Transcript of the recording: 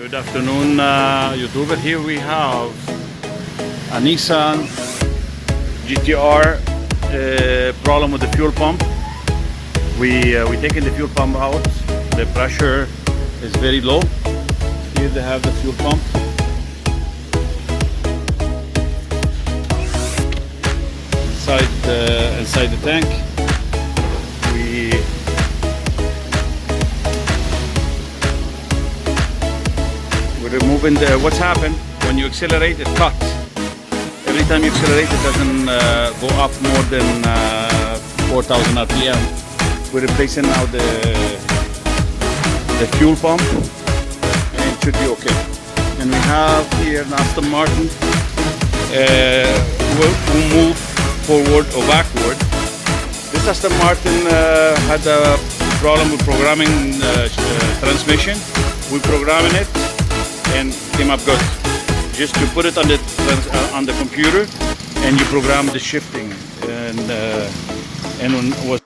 Good afternoon, YouTuber. Here we have a Nissan GTR problem with the fuel pump. We taken the fuel pump out. The pressure is very low. Here they have the fuel pump. Inside the tank. We're removing what's happened when you accelerate, it cuts. Every time you accelerate, it doesn't go up more than 4,000 RPM. We're replacing now the fuel pump, and it should be okay. And we have here an Aston Martin will move forward or backward. This Aston Martin had a problem with programming transmission. We're programming it and came up good. Just to put it on the computer, and you program the shifting, and when it was